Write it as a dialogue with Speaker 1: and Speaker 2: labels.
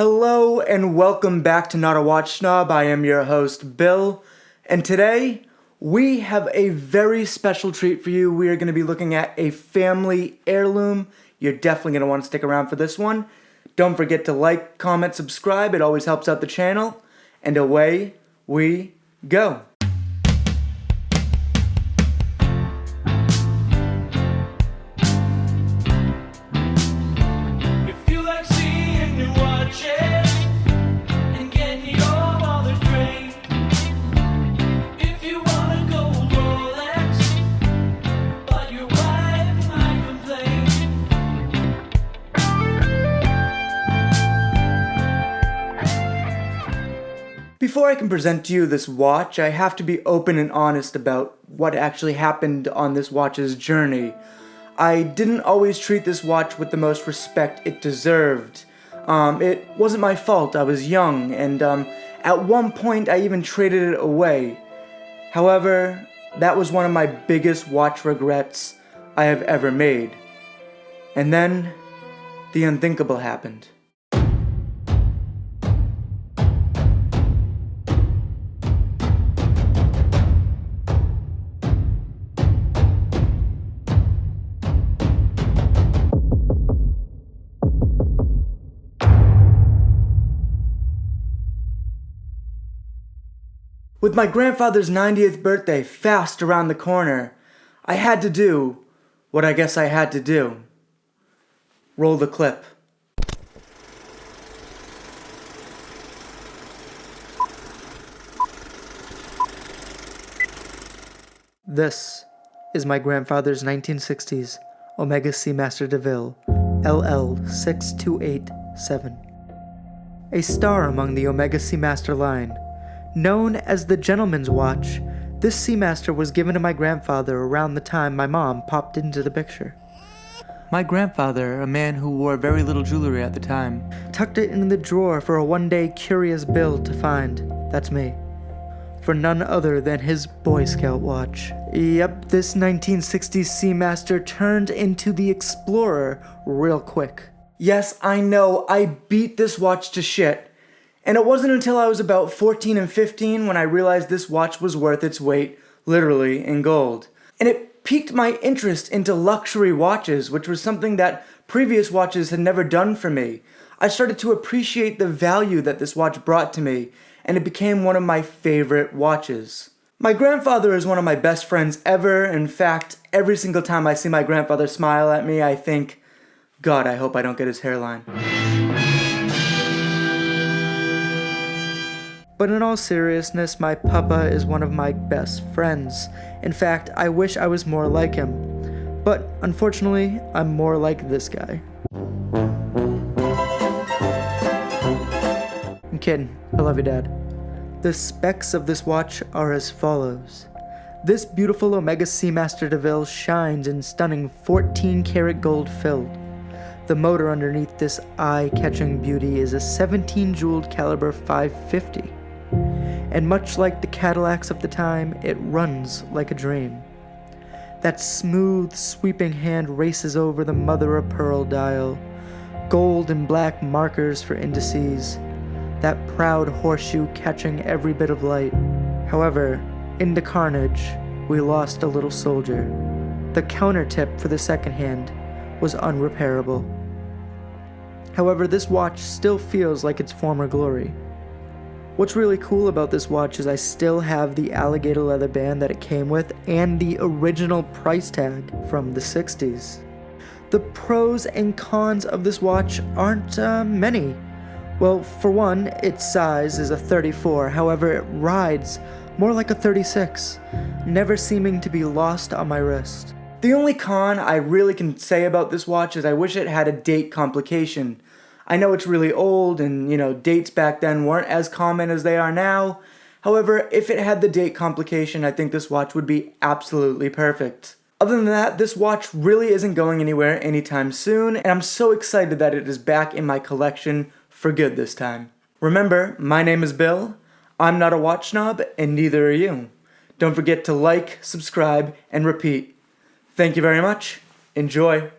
Speaker 1: Hello and welcome back to Not a Watch Snob. I am your host, Bill, and today we have a very special treat for you. We are going to be looking at a family heirloom. You're definitely going to want to stick around for this one. Don't forget to like, comment, subscribe. It always helps out the channel. And away we go. Before I can present to you this watch, I have to be open and honest about what actually happened on this watch's journey. I didn't always treat this watch with the most respect it deserved. It wasn't my fault. I was young, and at one point I even traded it away. However, that was one of my biggest watch regrets I have ever made. And then, the unthinkable happened. With my grandfather's 90th birthday fast around the corner, I had to do what I guess I had to do. Roll the clip. This is my grandfather's 1960s Omega Seamaster De Ville LL6287. A star among the Omega Seamaster line. Known as the gentleman's watch, this Seamaster was given to my grandfather around the time my mom popped into the picture. My grandfather, a man who wore very little jewelry at the time, tucked it in the drawer for a one-day curious bill to find. That's me. For none other than his Boy Scout watch. Yep, this 1960s Seamaster turned into the Explorer real quick. Yes, I know, I beat this watch to shit. And it wasn't until I was about 14 and 15 when I realized this watch was worth its weight, literally, in gold. And it piqued my interest into luxury watches, which was something that previous watches had never done for me. I started to appreciate the value that this watch brought to me, and it became one of my favorite watches. My grandfather is one of my best friends ever. In fact, every single time I see my grandfather smile at me, I think, God, I hope I don't get his hairline. But in all seriousness, my papa is one of my best friends. In fact, I wish I was more like him. But unfortunately, I'm more like this guy. I'm kidding. I love you, Dad. The specs of this watch are as follows. This beautiful Omega Seamaster De Ville shines in stunning 14-karat gold filled. The motor underneath this eye-catching beauty is a 17-jeweled caliber 550. And much like the Cadillacs of the time, it runs like a dream. That smooth, sweeping hand races over the mother-of-pearl dial, gold and black markers for indices, that proud horseshoe catching every bit of light. However, in the carnage, we lost a little soldier. The counter tip for the second hand was unrepairable. However, this watch still feels like its former glory. What's really cool about this watch is I still have the alligator leather band that it came with and the original price tag from the 60s. The pros and cons of this watch aren't many. Well, for one, its size is a 34, however it rides more like a 36, never seeming to be lost on my wrist. The only con I really can say about this watch is I wish it had a date complication. I know it's really old and, dates back then weren't as common as they are now. However, if it had the date complication, I think this watch would be absolutely perfect. Other than that, this watch really isn't going anywhere anytime soon, and I'm so excited that it is back in my collection for good this time. Remember, my name is Bill, I'm not a watch snob, and neither are you. Don't forget to like, subscribe, and repeat. Thank you very much. Enjoy.